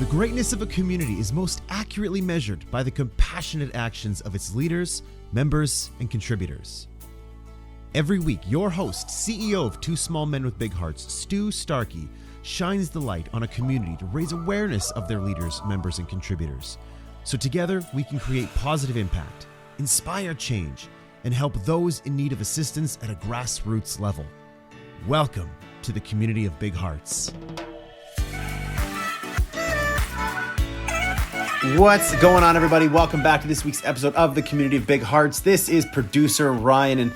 The greatness of a community is most accurately measured by the compassionate actions of its leaders, members, and contributors. Every week, your host, CEO of Two Small Men with Big Hearts, Stu Starkey, shines the light on a community to raise awareness of their leaders, members, and contributors. So together, we can create positive impact, inspire change, and help those in need of assistance at a grassroots level. Welcome to the community of Big Hearts. What's going on, everybody? Welcome back to this week's episode of the Community of Big Hearts. This is producer Ryan, and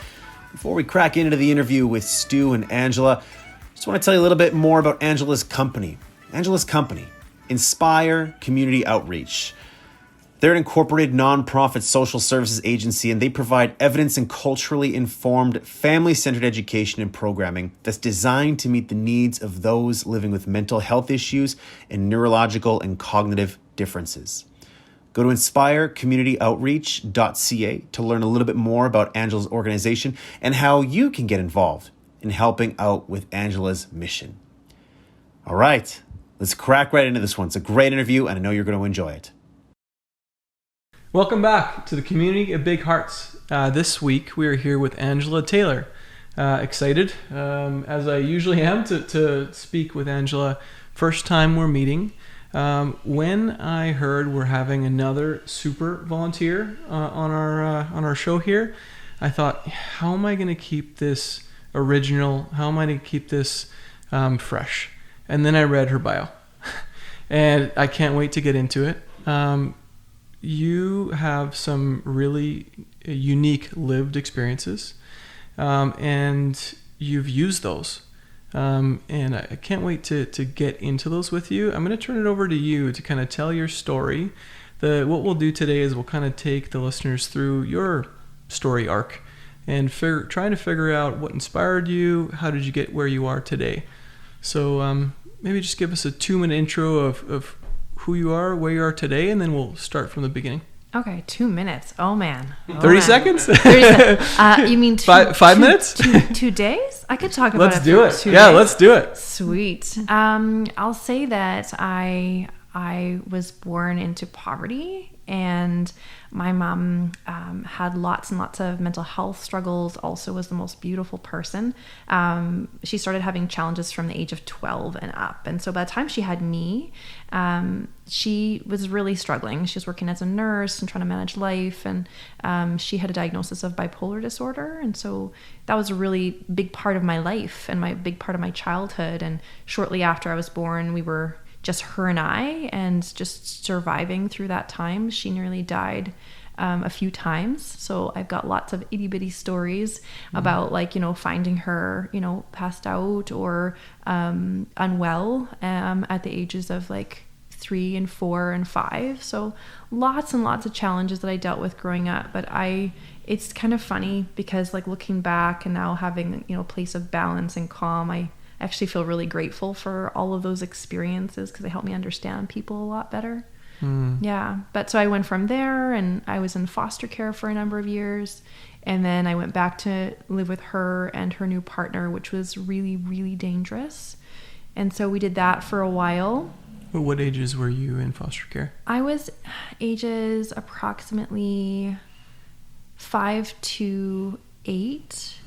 before we crack into the interview with Stu and Angela, I just want to tell you a little bit more about Angela's company. Angela's company, Inspire Community Outreach. They're an incorporated nonprofit social services agency, and they provide evidence and culturally informed, family-centered education and programming that's designed to meet the needs of those living with mental health issues and neurological and cognitive differences. Go to inspirecommunityoutreach.ca to learn a little bit more about Angela's organization and how you can get involved in helping out with Angela's mission. All right, let's crack right into this one. It's a great interview, and I know you're going to enjoy it. Welcome back to the Community of Big Hearts. This week we are here with Angela Taylor. Excited, as I usually am, to speak with Angela. First time we're meeting. When I heard we're having another super volunteer on our show here, I thought, how am I going to keep this original? How am I going to keep this fresh? And then I read her bio, and I can't wait to get into it. You have some really unique lived experiences, and you've used those. And I can't wait to get into those with you. I'm going to turn it over to you to kind of tell your story. What we'll do today is we'll kind of take the listeners through your story arc and trying to figure out what inspired you, how did you get where you are today. So maybe just give us a 2-minute intro of who you are, where you are today, and then we'll start from the beginning. Okay, 2 minutes. Oh man. 30 seconds? 30 seconds. You mean five minutes? 2 days? I could talk about let's it. Do it. For 2 yeah, days. Let's do it. Sweet. I'll say that I was born into poverty, and my mom had lots and lots of mental health struggles, also was the most beautiful person. She started having challenges from the age of 12 and up. And so by the time she had me, she was really struggling. She was working as a nurse and trying to manage life. And she had a diagnosis of bipolar disorder. And so that was a really big part of my life and my big part of my childhood. And shortly after I was born, we were just her and I, and just surviving through that time. She nearly died a few times. So I've got lots of itty bitty stories about finding her, passed out or unwell at the ages of 3 and 4 and 5. So lots and lots of challenges that I dealt with growing up. But it's kind of funny because looking back and now having, a place of balance and calm, I actually feel really grateful for all of those experiences because they help me understand people a lot better. Yeah. But so I went from there, and I was in foster care for a number of years. And then I went back to live with her and her new partner, which was really, really dangerous. And so we did that for a while. What ages were you in foster care? I was ages approximately 5 to 8,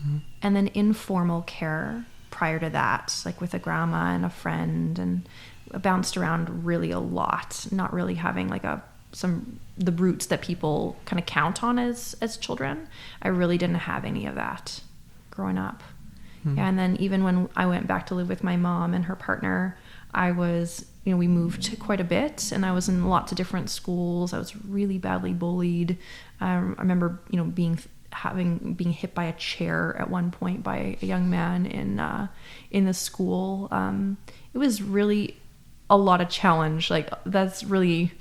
and then informal care prior to that, with a grandma and a friend, and bounced around really a lot, not really having the roots that people kind of count on as children. I really didn't have any of that growing up. Yeah, and then even when I went back to live with my mom and her partner, I was, we moved quite a bit, and I was in lots of different schools. I was really badly bullied. I remember, being hit by a chair at one point by a young man in the school. It was really a lot of challenge. That's really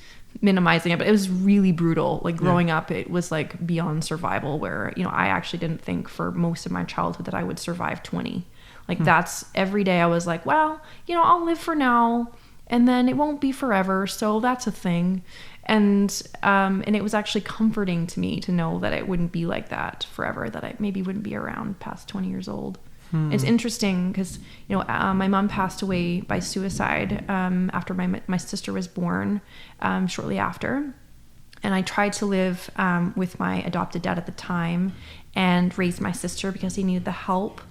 minimizing it, but it was really brutal. Growing up, it was beyond survival, where I actually didn't think for most of my childhood that I would survive 20. That's every day I was well, I'll live for now, and then it won't be forever, so that's a thing. And it was actually comforting to me to know that it wouldn't be like that forever, that I maybe wouldn't be around past 20 years old. It's interesting because, my mom passed away by suicide after my sister was born, shortly after. And I tried to live with my adopted dad at the time and raise my sister because he needed the help.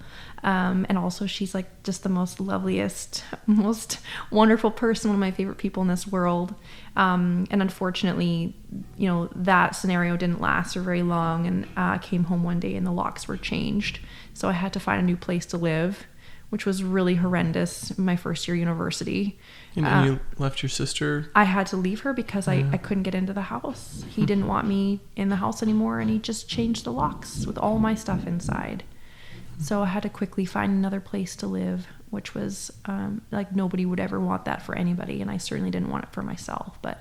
And also she's like just the most loveliest, most wonderful person, one of my favorite people in this world. And unfortunately, that scenario didn't last for very long, and I came home one day and the locks were changed. So I had to find a new place to live, which was really horrendous in my first year university. And you left your sister? I had to leave her because I couldn't get into the house. He didn't want me in the house anymore, and he just changed the locks with all my stuff inside. So I had to quickly find another place to live, which was like nobody would ever want that for anybody, and I certainly didn't want it for myself. But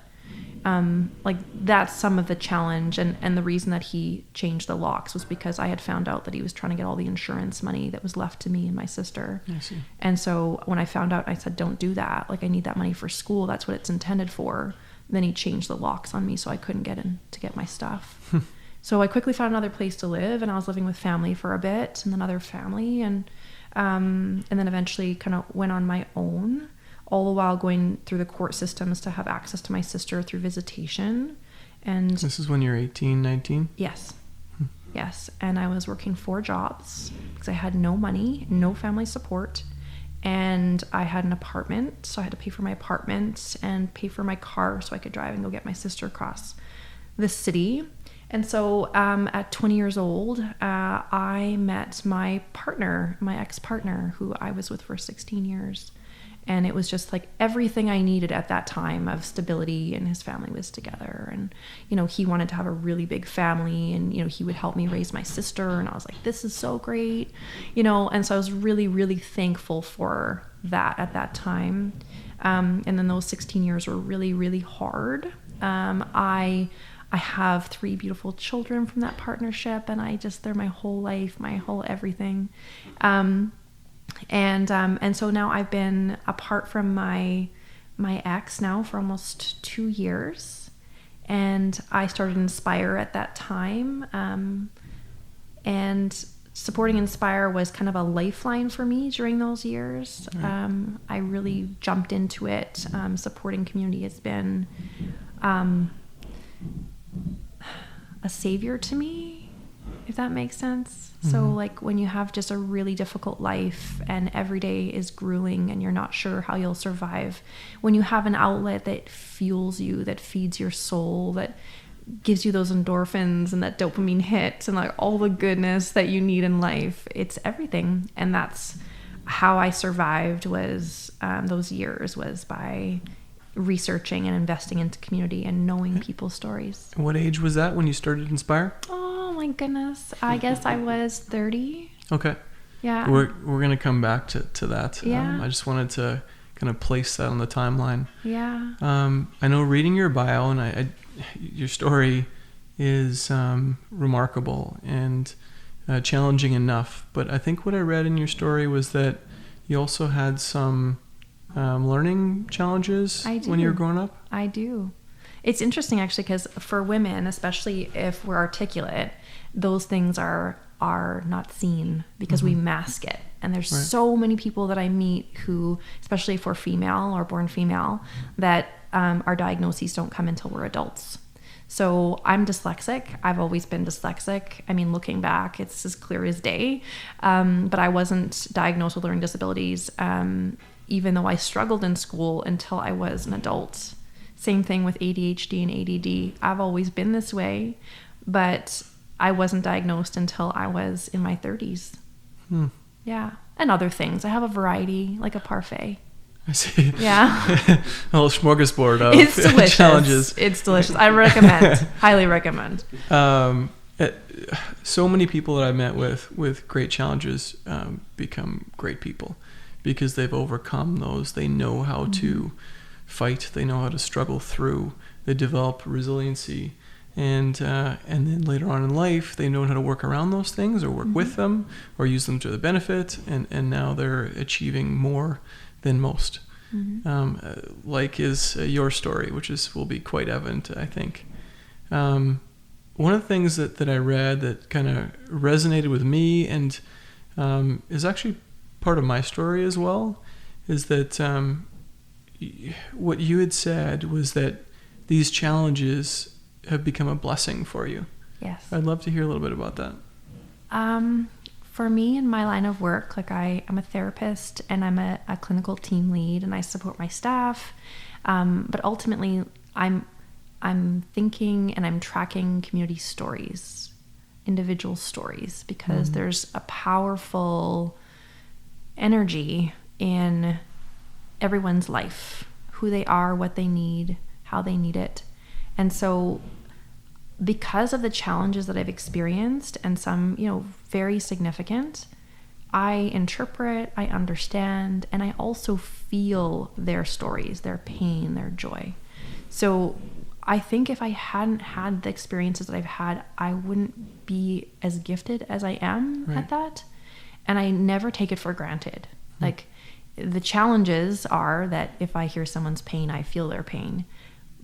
like that's some of the challenge, and the reason that he changed the locks was because I had found out that he was trying to get all the insurance money that was left to me and my sister. I see. And so when I found out, I said, don't do that. Like, I need that money for school. That's what it's intended for. Then he changed the locks on me so I couldn't get in to get my stuff. So I quickly found another place to live, and I was living with family for a bit, and then other family, and then eventually kind of went on my own, all the while going through the court systems to have access to my sister through visitation. And this is when you're 18, 19? Yes. Yes. And I was working 4 jobs because I had no money, no family support, and I had an apartment, so I had to pay for my apartment and pay for my car so I could drive and go get my sister across the city. And so at 20 years old, I met my partner, my ex-partner, who I was with for 16 years. And it was just like everything I needed at that time of stability, and his family was together. And, he wanted to have a really big family, and, he would help me raise my sister. And I was like, this is so great, and so I was really, really thankful for that at that time. And then those 16 years were really, really hard. I have 3 beautiful children from that partnership, and they're my whole life, my whole everything. And so now I've been apart from my ex now for almost 2 years, and I started Inspire at that time. And supporting Inspire was kind of a lifeline for me during those years. I really jumped into it. Supporting community has been a savior to me, if that makes sense. Mm-hmm. So like when you have just a really difficult life and every day is grueling and you're not sure how you'll survive, when you have an outlet that fuels you, that feeds your soul, that gives you those endorphins and that dopamine hit and like all the goodness that you need in life, it's everything. And that's how I survived was those years was by researching and investing into community and knowing people's stories. What age was that when you started Inspire? Oh my goodness. I guess I was 30. Okay. Yeah. We're going to come back to that. Yeah. I just wanted to kind of place that on the timeline. Yeah. I know reading your bio and your story is remarkable and challenging enough, but I think what I read in your story was that you also had some learning challenges when you were growing up? I do. It's interesting actually because for women, especially if we're articulate, those things are not seen because we mask it. And there's so many people that I meet who, especially if we're female or born female, that our diagnoses don't come until we're adults. So I'm dyslexic. I've always been dyslexic. I mean, looking back, it's as clear as day. But I wasn't diagnosed with learning disabilities, even though I struggled in school until I was an adult. Same thing with ADHD and ADD. I've always been this way, but I wasn't diagnosed until I was in my 30s. Yeah. And other things. I have a variety, like a parfait. I see. Yeah. A little smorgasbord of it's delicious. Challenges. It's delicious. I recommend. Highly recommend. So many people that I met with great challenges become great people because they've overcome those. They know how to fight. They know how to struggle through. They develop resiliency. And then later on in life, they know how to work around those things or work with them or use them to their benefit. And now they're achieving more than most. Like is your story, which will be quite evident, I think. One of the things that I read that kind of resonated with me and is actually part of my story as well. Is that what you had said was that these challenges have become a blessing for you. Yes. I'd love to hear a little bit about that. For me, in my line of work, like I'm a therapist and I'm a clinical team lead, and I support my staff. But ultimately, I'm thinking and I'm tracking community stories, individual stories, because there's a powerful energy in everyone's life, who they are, what they need, how they need it. And so because of the challenges that I've experienced, and some, very significant, I interpret, I understand, and I also feel their stories, their pain, their joy. So I think if I hadn't had the experiences that I've had, I wouldn't be as gifted as I am at that. And I never take it for granted. Like, the challenges are that if I hear someone's pain, I feel their pain.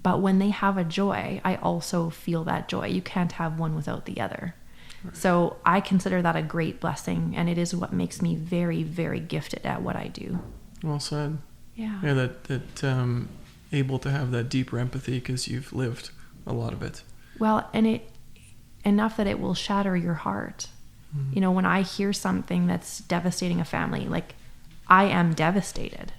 But when they have a joy, I also feel that joy. You can't have one without the other. Right. So I consider that a great blessing, and it is what makes me very, very gifted at what I do. Well said. Yeah. Yeah, that able to have that deeper empathy because you've lived a lot of it. Well, and it enough that it will shatter your heart. When I hear something that's devastating a family, like, I am devastated.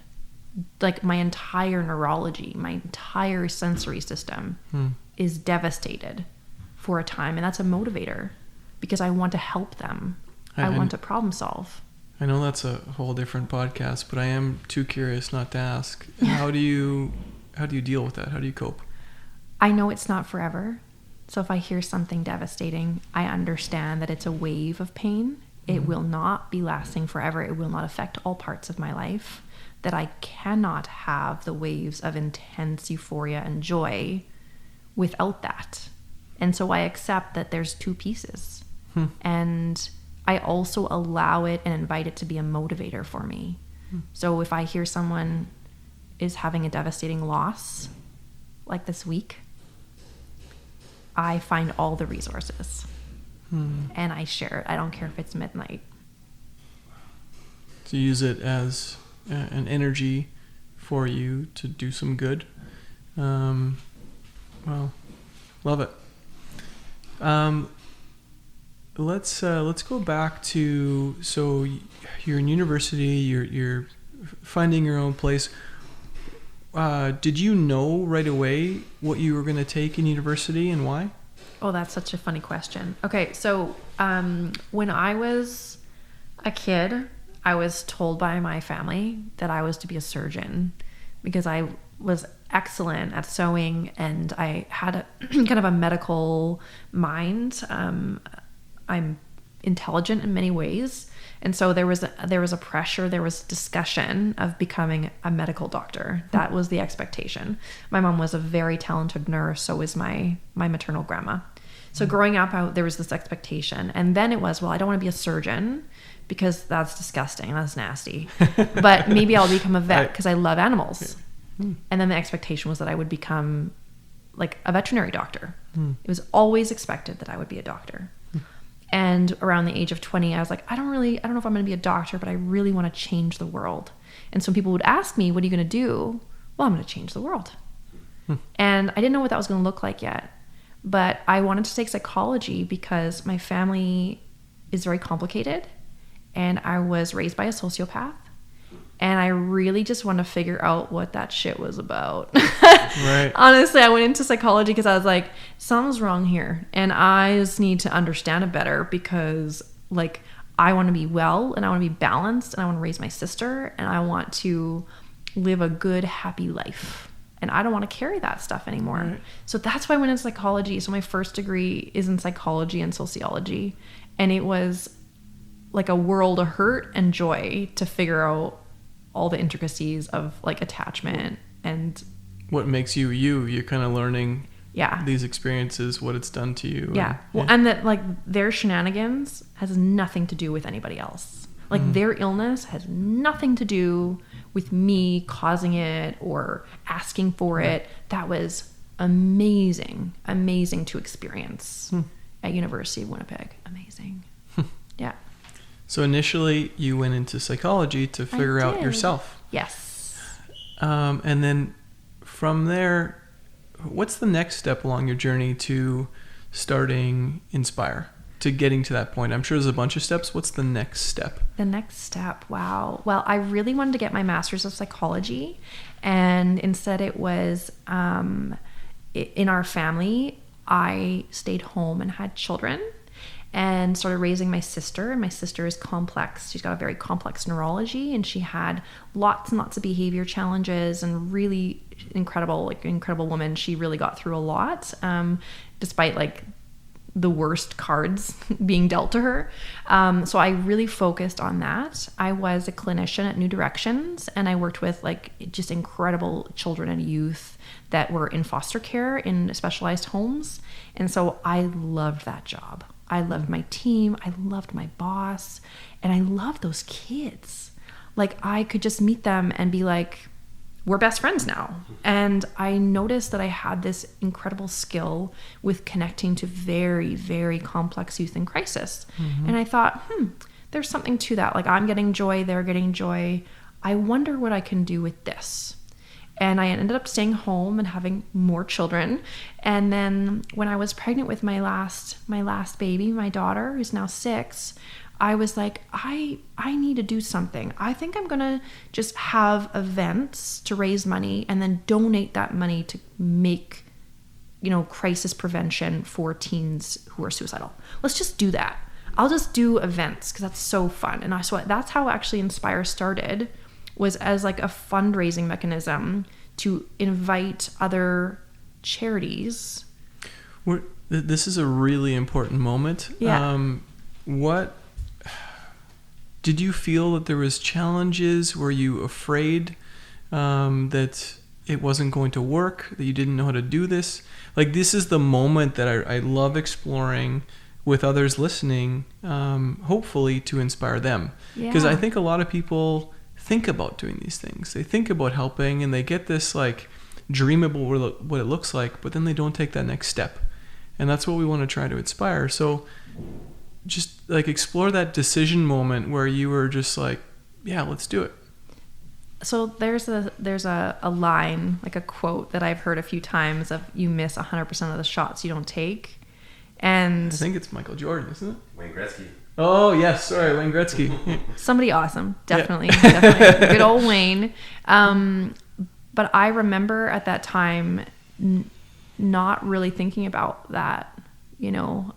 Like, my entire neurology, my entire sensory system is devastated for a time. And that's a motivator because I want to help them. I want to problem solve. I know that's a whole different podcast, but I am too curious not to ask. How do you deal with that? How do you cope? I know it's not forever. So if I hear something devastating, I understand that it's a wave of pain. It will not be lasting forever. It will not affect all parts of my life. That I cannot have the waves of intense euphoria and joy without that. And so I accept that there's two pieces. And I also allow it and invite it to be a motivator for me. So if I hear someone is having a devastating loss, like this week, I find all the resources and I share it. I don't care if it's midnight. To use it as an energy for you to do some good. Well, love it. Let's go back to, so you're in university, you're finding your own place. Did you know right away what you were going to take in university and why? Oh, that's such a funny question. Okay, so when I was a kid, I was told by my family that I was to be a surgeon because I was excellent at sewing and I had a kind of a medical mind. I'm intelligent in many ways. And so there was a pressure, there was discussion of becoming a medical doctor. That was the expectation. My mom was a very talented nurse, so was my maternal grandma. So growing up, there was this expectation. And then it was, well, I don't want to be a surgeon because that's disgusting, that's nasty. But maybe I'll become a vet because I love animals. And then the expectation was that I would become like a veterinary doctor. It was always expected that I would be a doctor. And around the age of 20, I was like, I don't know if I'm going to be a doctor, but I really want to change the world. And so people would ask me, what are you going to do? Well, I'm going to change the world. And I didn't know what that was going to look like yet. But I wanted to take psychology because my family is very complicated. And I was raised by a sociopath. And I really just wanted to figure out what that shit was about. Right. Honestly, I went into psychology because I was like, something's wrong here. And I just need to understand it better because, like, I want to be well and I want to be balanced and I want to raise my sister and I want to live a good, happy life. And I don't want to carry that stuff anymore. Right. So that's why I went into psychology. So my first degree is in psychology and sociology. And it was like a world of hurt and joy to figure out all the intricacies of like attachment and what makes you you're kind of learning these experiences, what it's done to you. And that like their shenanigans has nothing to do with anybody else. Like their illness has nothing to do with me causing it or asking for it. That was amazing to experience at University of Winnipeg. Amazing. Yeah. So initially you went into psychology to figure out yourself. Yes. And then from there, what's the next step along your journey to starting Inspire, to getting to that point? I'm sure there's a bunch of steps. What's the next step? The next step, wow. Well, I really wanted to get my master's of psychology, and instead it was in our family, I stayed home and had children and started raising my sister. And my sister is complex. She's got a very complex neurology, and she had lots and lots of behavior challenges, and really incredible woman. She really got through a lot, despite like the worst cards being dealt to her. So I really focused on that. I was a clinician at New Directions, and I worked with like just incredible children and youth that were in foster care in specialized homes. And so I loved that job. I loved my team. I loved my boss, and I loved those kids. Like I could just meet them and be like, we're best friends now. And I noticed that I had this incredible skill with connecting to very, very complex youth in crisis. Mm-hmm. And I thought, there's something to that. Like I'm getting joy, they're getting joy. I wonder what I can do with this. And I ended up staying home and having more children. And then when I was pregnant with my last baby, my daughter, who's now 6, I was like, I need to do something. I think I'm going to just have events to raise money and then donate that money to make, crisis prevention for teens who are suicidal. Let's just do that. I'll just do events because that's so fun. And so that's how actually Inspire started, was as like a fundraising mechanism to invite other charities. This is a really important moment. Yeah. What did you feel that there was challenges? Were you afraid that it wasn't going to work, that you didn't know how to do this? Like this is the moment that I love exploring with others listening, hopefully to inspire them. Because I think a lot of people think about doing these things. They think about helping, and they get this like dream about what it looks like, but then they don't take that next step. And that's what we want to try to inspire. So just like explore that decision moment where you were just like, yeah, let's do it. So there's a line, like a quote that I've heard a few times of, you miss 100% of the shots you don't take. And I think it's Michael Jordan, isn't it? Wayne Gretzky. Oh, yes. Sorry, Wayne Gretzky. Somebody awesome. Definitely. Yeah. Definitely. Good old Wayne. But I remember at that time not really thinking about that.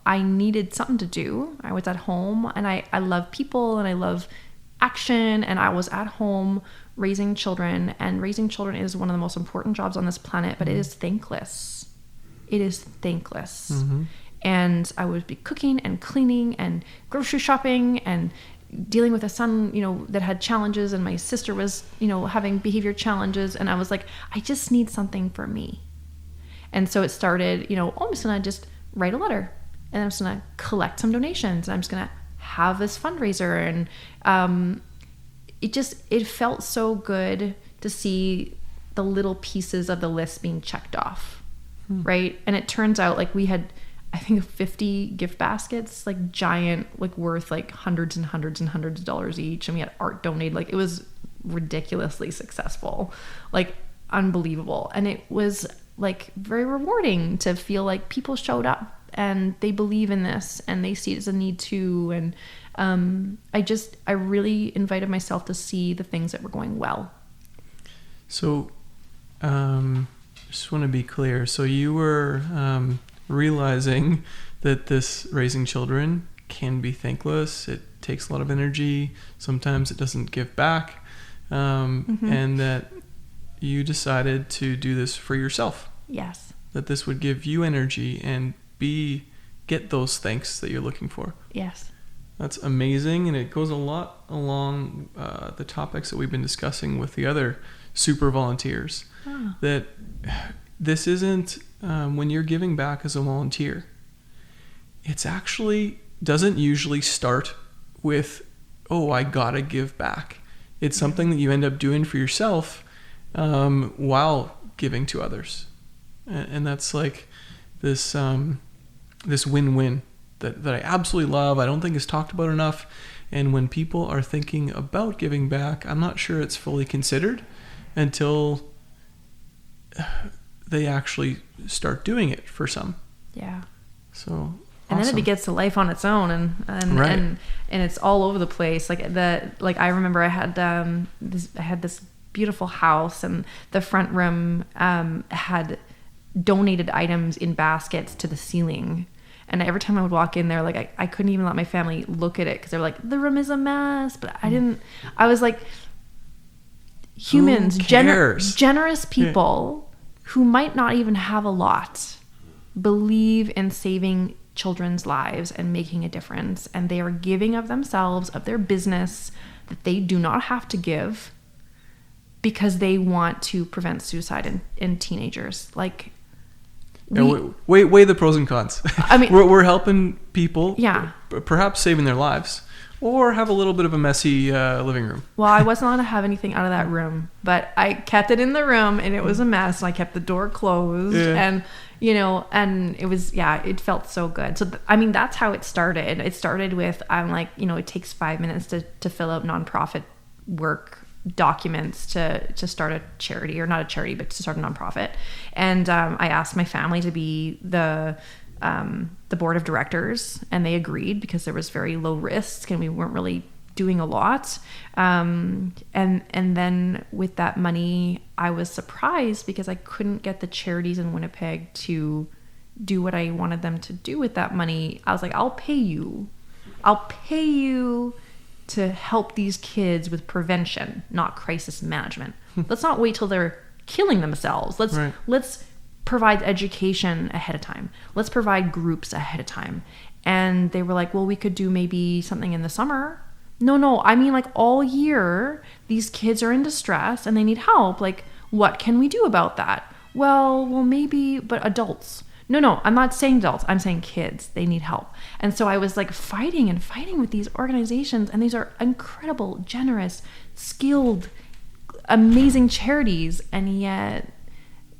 I needed something to do. I was at home, and I love people, and I love action, and I was at home raising children, and raising children is one of the most important jobs on this planet, but it is thankless. It is thankless. Mm-hmm. And I would be cooking and cleaning and grocery shopping and dealing with a son, that had challenges, and my sister was, having behavior challenges. And I was like, I just need something for me. And so it started, I'm just going to just write a letter, and I'm just going to collect some donations, and I'm just going to have this fundraiser. And it felt so good to see the little pieces of the list being checked off. Right. And it turns out like we had, I think 50 gift baskets, like giant, like worth like hundreds and hundreds and hundreds of dollars each. And we had art donated. Like it was ridiculously successful, like unbelievable. And it was like very rewarding to feel like people showed up and they believe in this and they see it as a need too. And I really invited myself to see the things that were going well. So just want to be clear. So you were realizing that this raising children can be thankless. It takes a lot of energy. Sometimes it doesn't give back. And that you decided to do this for yourself. Yes. That this would give you energy and get those thanks that you're looking for. Yes. That's amazing. And it goes a lot along the topics that we've been discussing with the other super volunteers. That this isn't when you're giving back as a volunteer, it's actually doesn't usually start with, oh, I gotta give back. It's something that you end up doing for yourself while giving to others. And that's like this win-win that I absolutely love. I don't think is talked about enough. And when people are thinking about giving back, I'm not sure it's fully considered until they actually start doing it for some. Yeah. So and awesome. then it gets to life on its own, and it's all over the place. Like I remember I had this beautiful house, and the front room had donated items in baskets to the ceiling. And every time I would walk in there, like I couldn't even let my family look at it because they were like, the room is a mess. But I was like, humans, generous people who might not even have a lot, believe in saving children's lives and making a difference. And they are giving of themselves, of their business that they do not have to give because they want to prevent suicide in teenagers. Like, weigh the pros and cons. I mean, we're helping people, yeah, perhaps saving their lives, or have a little bit of a messy living room. Well, I wasn't allowed to have anything out of that room, but I kept it in the room, and it was a mess. And I kept the door closed, and and it was, it felt so good. So that's how it started. It started with, I'm like, it takes 5 minutes to fill out nonprofit work documents to start a charity, or not a charity, but to start a nonprofit. And I asked my family to be the board of directors, and they agreed because there was very low risk and we weren't really doing a lot. And then with that money, I was surprised because I couldn't get the charities in Winnipeg to do what I wanted them to do with that money. I was like, I'll pay you to help these kids with prevention, not crisis management. Let's not wait till they're killing themselves. Let's provide education ahead of time. Let's provide groups ahead of time. And they were like, well, we could do maybe something in the summer. No, I mean, like, all year, these kids are in distress and they need help. Like, what can we do about that? Well, maybe, but adults. No, I'm not saying adults. I'm saying kids. They need help. And so I was like fighting with these organizations, and these are incredible, generous, skilled, amazing charities. And yet,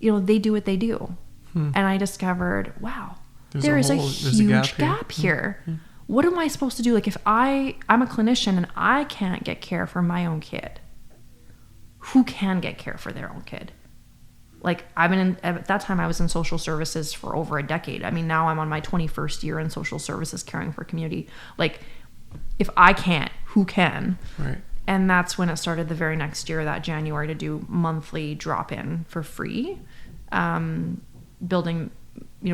they do what they do. And I discovered, wow, there's a huge gap here. What am I supposed to do? Like, if I'm a clinician and I can't get care for my own kid, who can get care for their own kid? Like, at that time I was in social services for over a decade. I mean, now I'm on my 21st year in social services, caring for community. Like, if I can't, who can? Right. And that's when it started the very next year, that January, to do monthly drop-in for free, building,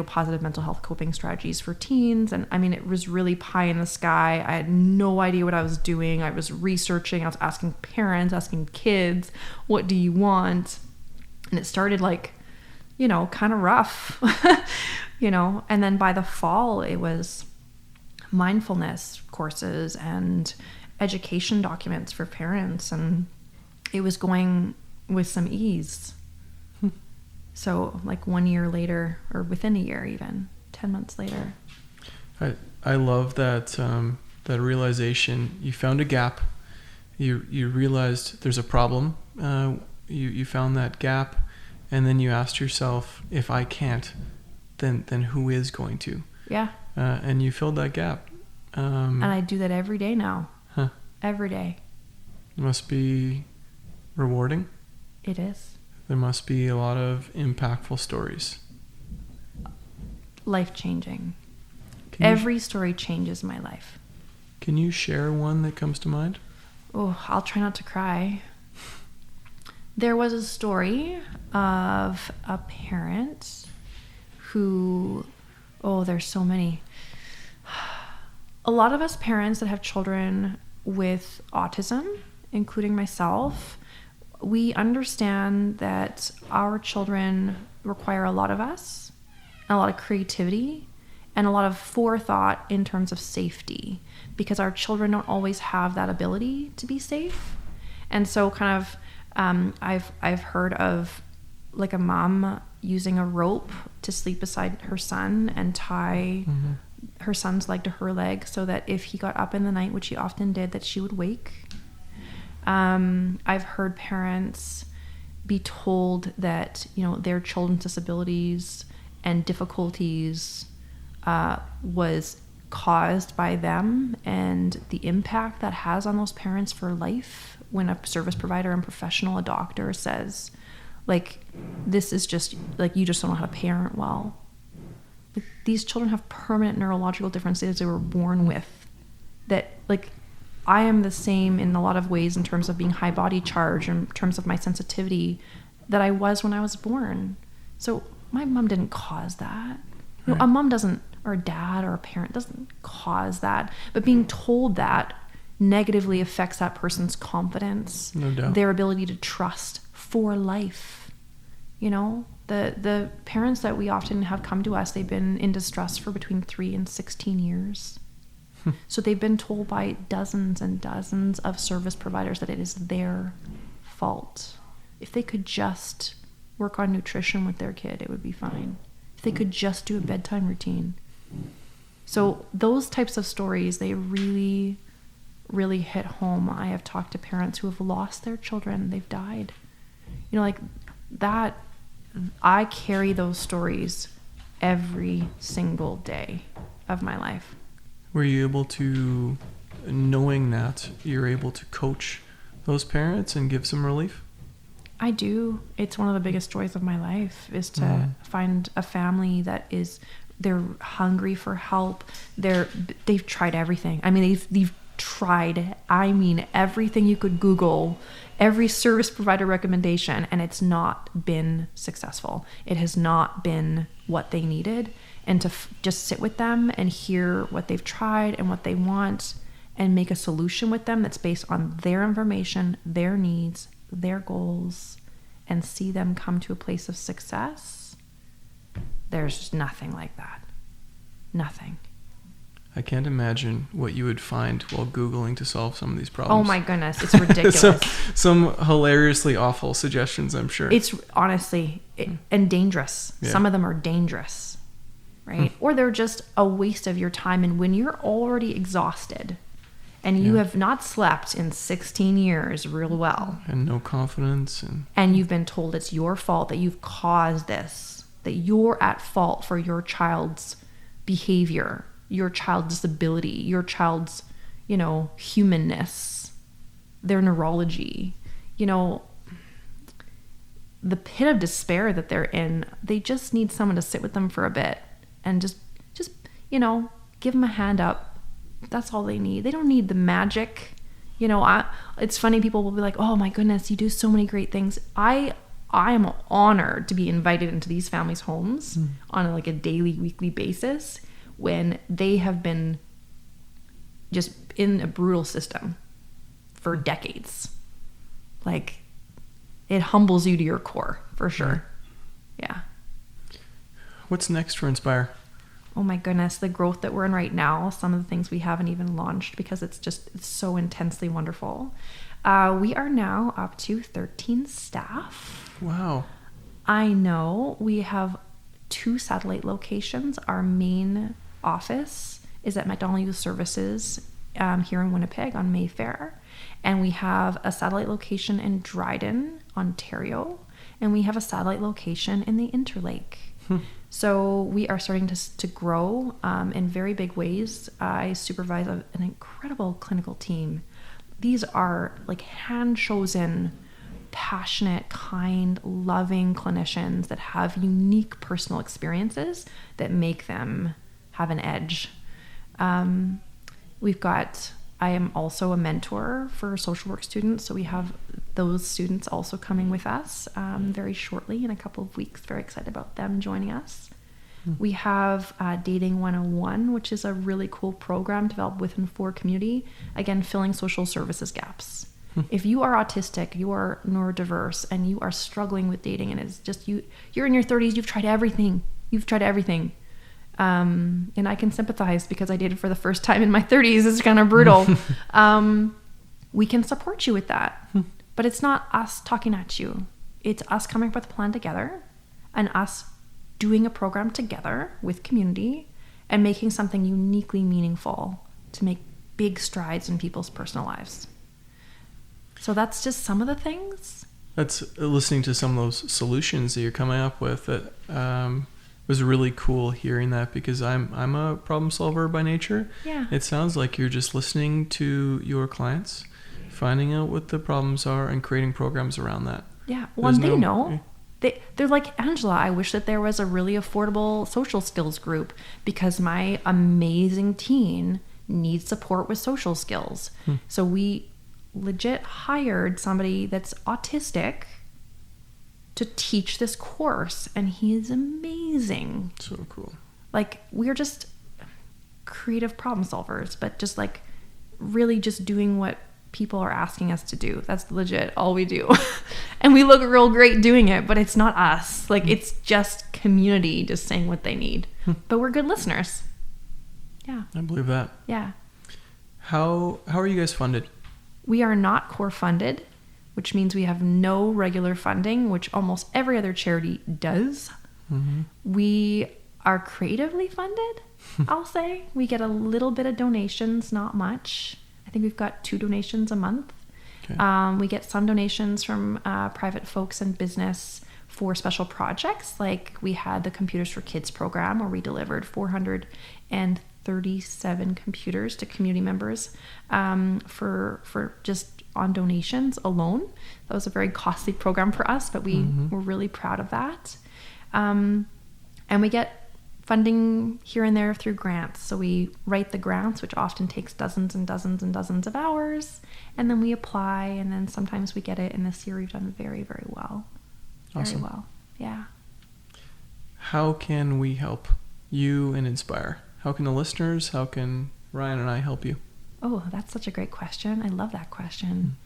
positive mental health coping strategies for teens. And I mean, it was really pie in the sky. I had no idea what I was doing. I was researching. I was asking parents, asking kids, what do you want? And it started like, kind of rough, and then by the fall it was mindfulness courses and education documents for parents, and it was going with some ease. So like 1 year later, or within a year, even 10 months later. I love that, that realization. You found a gap. You realized there's a problem. You found that gap, and then you asked yourself, if I can't, then who is going to? Yeah. And you filled that gap. And I do that every day now. Huh. Every day. It must be rewarding. It is. There must be a lot of impactful stories. Life-changing. Every story changes my life. Can you share one that comes to mind? Oh, I'll try not to cry. There was a story of a parent who, there's so many. A lot of us parents that have children with autism, including myself, we understand that our children require a lot of us, a lot of creativity, and a lot of forethought in terms of safety, because our children don't always have that ability to be safe. And so kind of, I've heard of like a mom using a rope to sleep beside her son and tie her son's leg to her leg so that if he got up in the night, which he often did, that she would wake. I've heard parents be told that, their children's disabilities and difficulties was caused by them and the impact that has on those parents for life when a service provider and professional, a doctor, says, like, this is just, like, you just don't know how to parent well. Like, these children have permanent neurological differences they were born with that, like, I am the same in a lot of ways in terms of being high body charge, in terms of my sensitivity, that I was when I was born. So my mom didn't cause that. You know, a mom doesn't, or a dad or a parent doesn't cause that. But being told that negatively affects that person's confidence, no doubt, their ability to trust for life. You know, the parents that we often have come to us, they've been in distress for between 3 and 16 years. So they've been told by dozens and dozens of service providers that it is their fault. If they could just work on nutrition with their kid, it would be fine. If they could just do a bedtime routine. So those types of stories, they really, really hit home. I have talked to parents who have lost their children. They've died. You know, like that, I carry those stories every single day of my life. Were you able to, knowing that, you're able to coach those parents and give some relief? I do. It's one of the biggest joys of my life is to find a family that is, they're hungry for help. They've tried everything. I mean, they've tried, everything you could Google, every service provider recommendation, and it's not been successful. It has not been what they needed. And to just sit with them and hear what they've tried and what they want and make a solution with them that's based on their information, their needs, their goals, and see them come to a place of success. There's just nothing like that. Nothing. I can't imagine what you would find while Googling to solve some of these problems. Oh my goodness, it's ridiculous. some hilariously awful suggestions, I'm sure. It's honestly, and dangerous. Yeah. Some of them are dangerous, right? Or they're just a waste of your time. And when you're already exhausted and you have not slept in 16 years real well. And no confidence. And you've been told it's your fault, that you've caused this, that you're at fault for your child's behavior, your child's disability, your child's, humanness, their neurology, the pit of despair that they're in. They just need someone to sit with them for a bit and just give them a hand up. That's all they need. They don't need the magic. It's funny, people will be like, oh my goodness, you do so many great things. I am honored to be invited into these families' homes on a daily, weekly basis when they have been just in a brutal system for decades. It humbles you to your core, for sure. Yeah. What's next for Inspire? Oh my goodness, the growth that we're in right now, some of the things we haven't even launched because it's so intensely wonderful. We are now up to 13 staff. Wow. I know. We have 2 satellite locations. Our main office is at McDonald Youth Services here in Winnipeg on Mayfair. And we have a satellite location in Dryden, Ontario. And we have a satellite location in the Interlake. So we are starting to grow in very big ways. I supervise an incredible clinical team. These are hand-chosen, passionate, kind, loving clinicians that have unique personal experiences that make them have an edge. I am also a mentor for social work students, so we have those students also coming with us very shortly in a couple of weeks. Very excited about them joining us. We have Dating 101, which is a really cool program developed within For Community, again, filling social services gaps. If you are autistic, you are neurodiverse, and you are struggling with dating, and it's just you're in your 30s, you've tried everything. And I can sympathize because I dated for the first time in my 30s. It's kind of brutal. We can support you with that. But it's not us talking at you. It's us coming up with a plan together and us doing a program together with community and making something uniquely meaningful to make big strides in people's personal lives. So that's just some of the things. That's listening to some of those solutions that you're coming up with that was was really cool hearing that, because I'm a problem solver by nature. Yeah. It sounds like you're just listening to your clients, finding out what the problems are, and creating programs around that. Yeah. Well, they know. They're like, Angela, I wish that there was a really affordable social skills group because my amazing teen needs support with social skills. So we legit hired somebody that's autistic to teach this course, and he is amazing. So cool. Like, we're just creative problem solvers, but just like really just doing what people are asking us to do. That's legit all we do. And we look real great doing it, but it's not us. Like, it's just community just saying what they need. But we're good listeners. Yeah. I believe that. Yeah. How are you guys funded? We are not core funded, which means we have no regular funding, which almost every other charity does. We are creatively funded, I'll say. We get a little bit of donations, not much. I think we've got 2 donations a month. Okay. We get some donations from private folks and business for special projects. Like, we had the Computers for Kids program where we delivered 437 computers to community members for just on donations alone. That was a very costly program for us, but we were really proud of that. And we get funding here and there through grants. So we write the grants, which often takes dozens and dozens and dozens of hours, and then we apply, and then sometimes we get it. And this year we've done very, very well. Awesome. Very well. Yeah. How can we help you and inspire? How can the listeners, how can Ryan and I help you? Oh, that's such a great question. I love that question.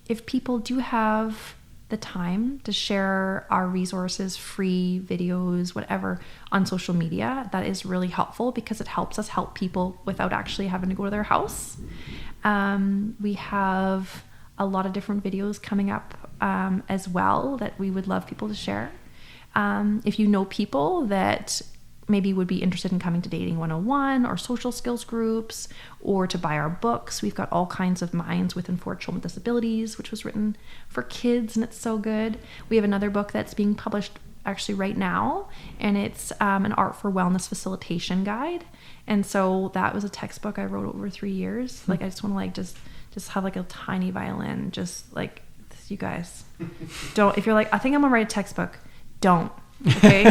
If people do have the time to share our resources, free videos, whatever, on social media, that is really helpful because it helps us help people without actually having to go to their house. We have a lot of different videos coming up as well that we would love people to share. If you know people that maybe would be interested in coming to Dating 101 or social skills groups, or to buy our books. We've got all kinds of Minds Within for Children with Disabilities, which was written for kids, and it's so good. We have another book that's being published actually right now, and it's an Art for Wellness Facilitation Guide. And so that was a textbook I wrote over 3 years. Like, I just want to like just have like a tiny violin, just like, you guys don't, if you're like, I think I'm gonna write a textbook, don't. Okay,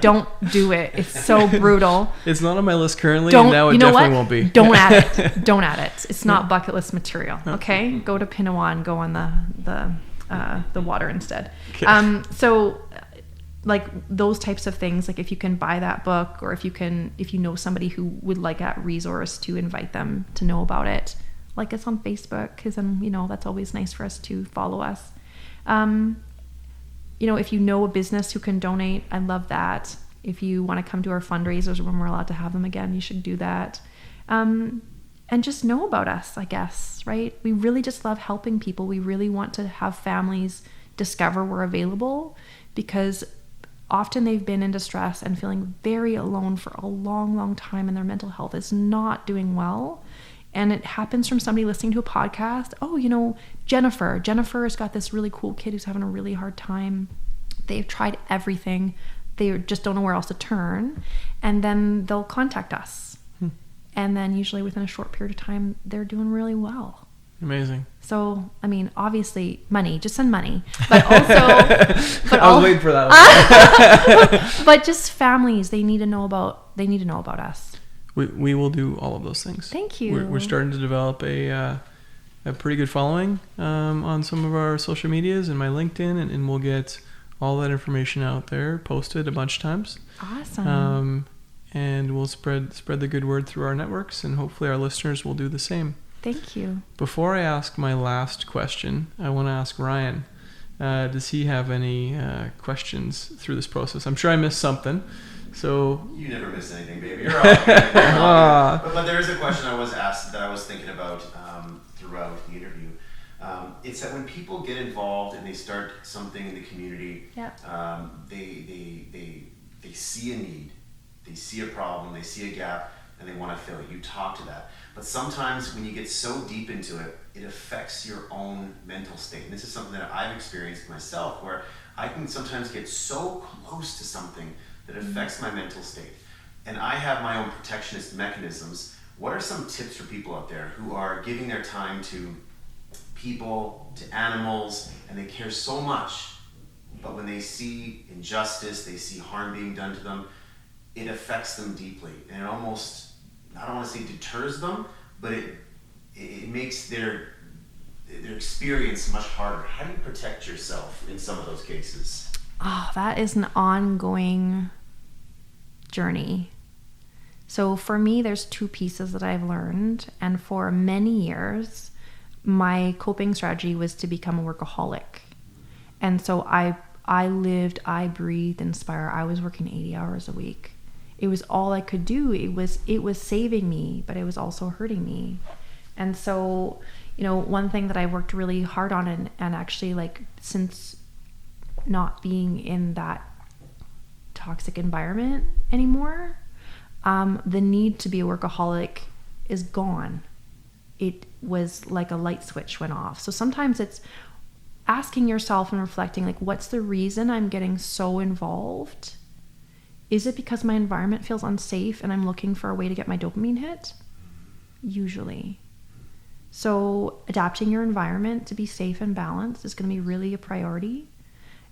don't do it. It's so brutal. It's not on my list currently, and now it definitely won't be. Don't add it. Don't add it. It's not bucket list material. Okay, go to Pinawa and go on the water instead. Okay. So like those types of things, like if you can buy that book, or if you know somebody who would like that resource, to invite them to know about it. Like us on Facebook, because then that's always nice for us to follow us. If you know a business who can donate, I love that. If you want to come to our fundraisers when we're allowed to have them again, you should do that. And just know about us, I guess, right? We really just love helping people. We really want to have families discover we're available, because often they've been in distress and feeling very alone for a long, long time, and their mental health is not doing well. And it happens from somebody listening to a podcast. Oh, Jennifer has got this really cool kid who's having a really hard time. They've tried everything. They just don't know where else to turn. And then they'll contact us. And then usually within a short period of time, they're doing really well. Amazing. So, I mean, obviously money, just send money, but also, I was waiting for that one. But just families, they need to know about us. We will do all of those things. Thank you. We're starting to develop a pretty good following on some of our social medias and my LinkedIn, and we'll get all that information out there, posted a bunch of times. Awesome. And we'll spread the good word through our networks, and hopefully our listeners will do the same. Thank you. Before I ask my last question, I want to ask Ryan, does he have any questions through this process? I'm sure I missed something. So you never miss anything, baby. You're all good. But there is a question I was asked that I was thinking about throughout the interview. It's that when people get involved and they start something in the community, they see a need, they see a problem, they see a gap, and they want to fill it. You talk to that. But sometimes when you get so deep into it, it affects your own mental state. And this is something that I've experienced myself, where I can sometimes get so close to something that affects my mental state. And I have my own protectionist mechanisms. What are some tips for people out there who are giving their time to people, to animals, and they care so much, but when they see injustice, they see harm being done to them, it affects them deeply. And it almost, I don't want to say deters them, but it makes their experience much harder. How do you protect yourself in some of those cases? Oh, that is an ongoing journey. So for me, there's two pieces that I've learned. And for many years, my coping strategy was to become a workaholic. And so I lived, I breathed Inspire. I was working 80 hours a week. It was all I could do. It was saving me, but it was also hurting me. And so, one thing that I worked really hard on and actually, like, since not being in that toxic environment anymore, the need to be a workaholic is gone. It was like a light switch went off. So sometimes it's asking yourself and reflecting, like, what's the reason I'm getting so involved? Is it because my environment feels unsafe and I'm looking for a way to get my dopamine hit? Usually. So adapting your environment to be safe and balanced is going to be really a priority.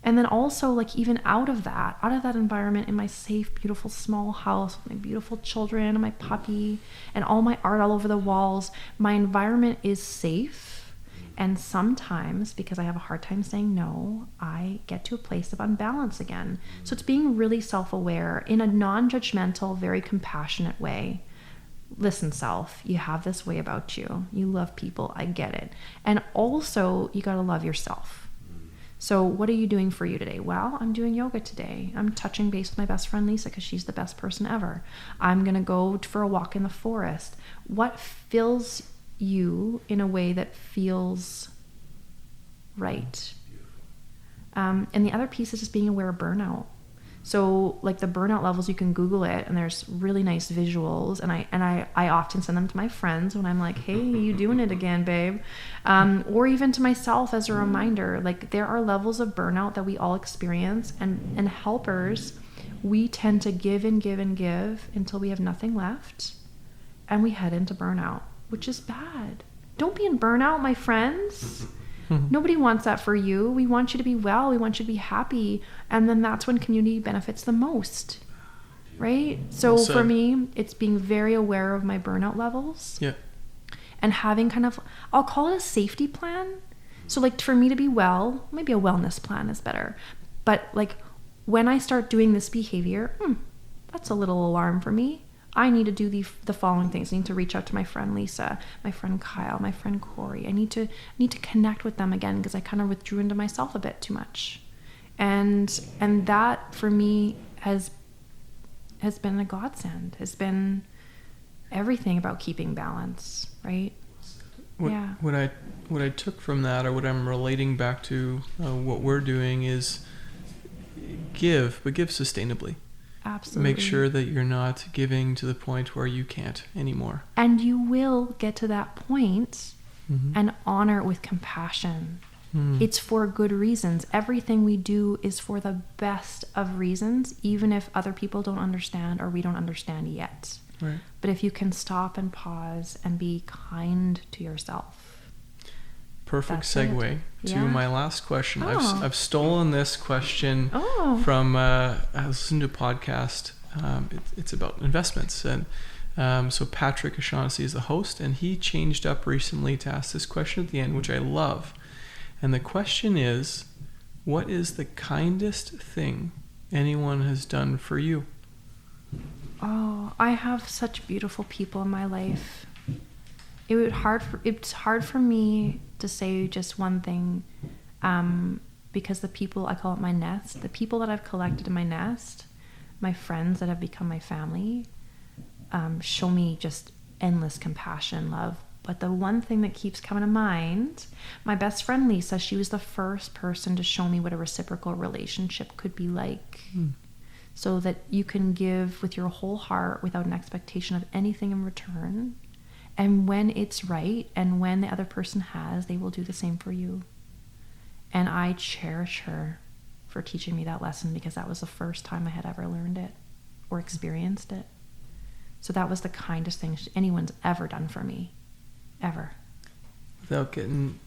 And then also, like, even out of that environment, in my safe, beautiful small house with my beautiful children and my puppy and all my art all over the walls, my environment is safe. And sometimes, because I have a hard time saying no, I get to a place of unbalance again. So it's being really self-aware in a non-judgmental, very compassionate way. Listen, self, you have this way about you. You love people. I get it. And also, you got to love yourself. So what are you doing for you today? Well, I'm doing yoga today. I'm touching base with my best friend, Lisa, because she's the best person ever. I'm going to go for a walk in the forest. What fills you in a way that feels right? And the other piece is just being aware of burnout. So, like, the burnout levels, you can Google it, and there's really nice visuals. And I often send them to my friends when I'm like, hey, you doing it again, babe? Or even to myself as a reminder. Like, there are levels of burnout that we all experience, and helpers, we tend to give and give and give until we have nothing left, and we head into burnout, which is bad. Don't be in burnout, my friends. Nobody wants that for you. We want you to be well. We want you to be happy. And then that's when community benefits the most, right? So for me, it's being very aware of my burnout levels. Yeah. And having kind of, I'll call it a safety plan. So, like, for me to be well, maybe a wellness plan is better. But, like, when I start doing this behavior, that's a little alarm for me. I need to do the following things. I need to reach out to my friend Lisa, my friend Kyle, my friend Corey. I need to connect with them again, because I kind of withdrew into myself a bit too much. And that for me has been a godsend, has been everything about keeping balance, right? What I took from that, or what I'm relating back to what we're doing, is give, but give sustainably. Absolutely. Make sure that you're not giving to the point where you can't anymore. And you will get to that point, and honor it with compassion. It's for good reasons. Everything we do is for the best of reasons, even if other people don't understand or we don't understand yet. Right. But if you can stop and pause and be kind to yourself. Perfect segue to my last question. Oh. I've stolen this question from I was listening to a podcast. It's about investments, and so Patrick O'Shaughnessy is the host, and he changed up recently to ask this question at the end, which I love. And the question is, what is the kindest thing anyone has done for you? Oh, I have such beautiful people in my life. It's hard for me to say just one thing, because the people, I call it my nest, the people that I've collected in my nest, my friends that have become my family, show me just endless compassion, love. But the one thing that keeps coming to mind, my best friend Lisa, she was the first person to show me what a reciprocal relationship could be like. so that you can give with your whole heart without an expectation of anything in return. And when it's right and when the other person has, they will do the same for you. And I cherish her for teaching me that lesson, because that was the first time I had ever learned it or experienced it. So that was the kindest thing anyone's ever done for me, ever. Without getting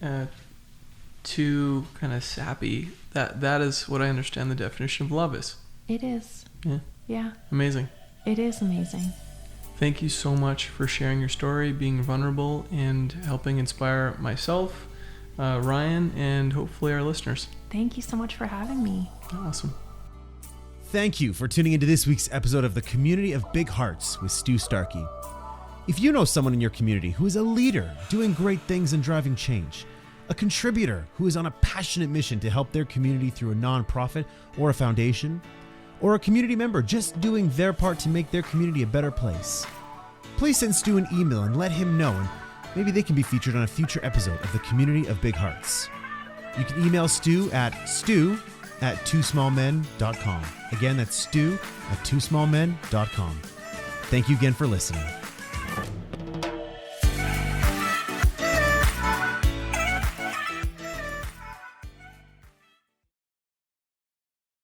too kind of sappy, that is what I understand the definition of love is. It is. Yeah. Yeah. Amazing. It is amazing. Thank you so much for sharing your story, being vulnerable, and helping inspire myself, Ryan, and hopefully our listeners. Thank you so much for having me. Awesome. Thank you for tuning into this week's episode of the Community of Big Hearts with Stu Starkey. If you know someone in your community who is a leader doing great things and driving change, a contributor who is on a passionate mission to help their community through a nonprofit or a foundation, or a community member just doing their part to make their community a better place, please send Stu an email and let him know, and maybe they can be featured on a future episode of the Community of Big Hearts. You can email Stu at twosmallmen.com. Again, that's Stu at twosmallmen.com. Thank you again for listening.